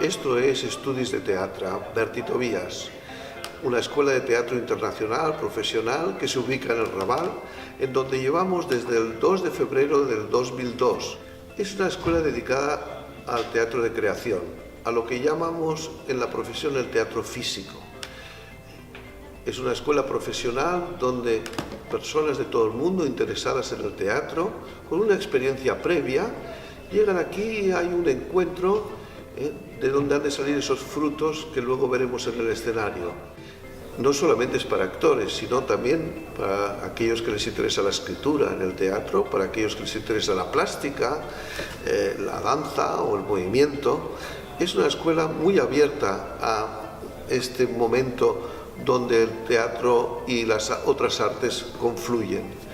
Esto es Estudis de Teatre Berti Tobias, una escuela de teatro internacional, profesional, que se ubica en el Raval, en donde llevamos desde el 2 de febrero del 2002. Es una escuela dedicada al teatro de creación, a lo que llamamos en la profesión el teatro físico. Es una escuela profesional donde personas de todo el mundo interesadas en el teatro, con una experiencia previa, llegan aquí y hay un encuentro de donde han de salir esos frutos que luego veremos en el escenario. No solamente es para actores, sino también para aquellos que les interesa la escritura en el teatro, para aquellos que les interesa la plástica, la danza o el movimiento. Es una escuela muy abierta a este momento donde el teatro y las otras artes confluyen.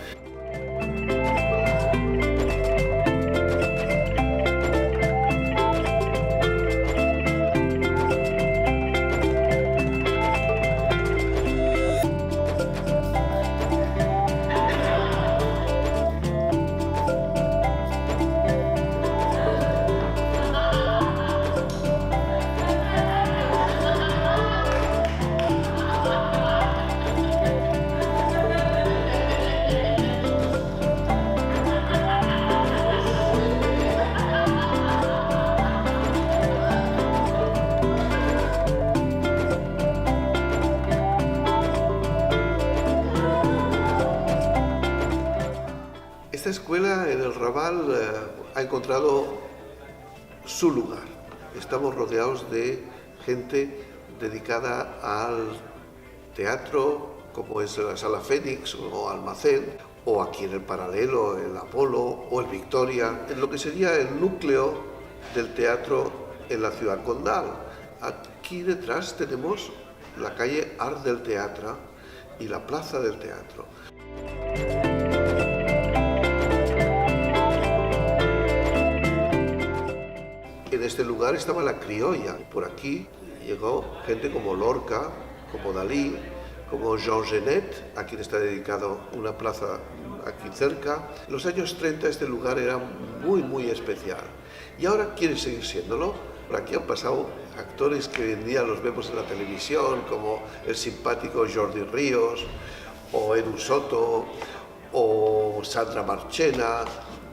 Esta escuela en el Raval ha encontrado su lugar. Estamos rodeados de gente dedicada al teatro, como es la Sala Fénix o Almacén, o aquí en el Paralelo, el Apolo o el Victoria, en lo que sería el núcleo del teatro en la ciudad condal. Aquí detrás tenemos la calle Art del Teatre y la Plaza del Teatro. En este lugar estaba la criolla. Por aquí llegó gente como Lorca, como Dalí, como Jean Genet, a quien está dedicado una plaza aquí cerca. En los años 30 este lugar era muy especial y ahora quiere seguir siéndolo. Por aquí han pasado actores que hoy en día los vemos en la televisión, como el simpático Jordi Ríos, o Edu Soto, o Sandra Marchena,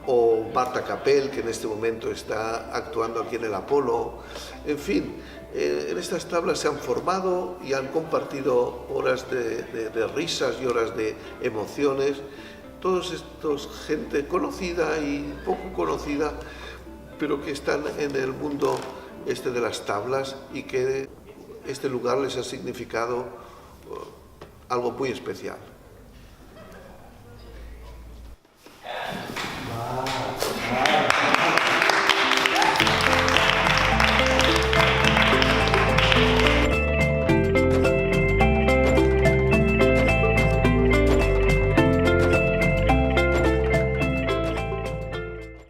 o Marta Capel, que en este momento está actuando aquí en el Apolo. En fin, en estas tablas se han formado y han compartido horas de risas y horas de emociones. Todos estos, gente conocida y poco conocida, pero que están en el mundo de las tablas y que este lugar les ha significado algo muy especial.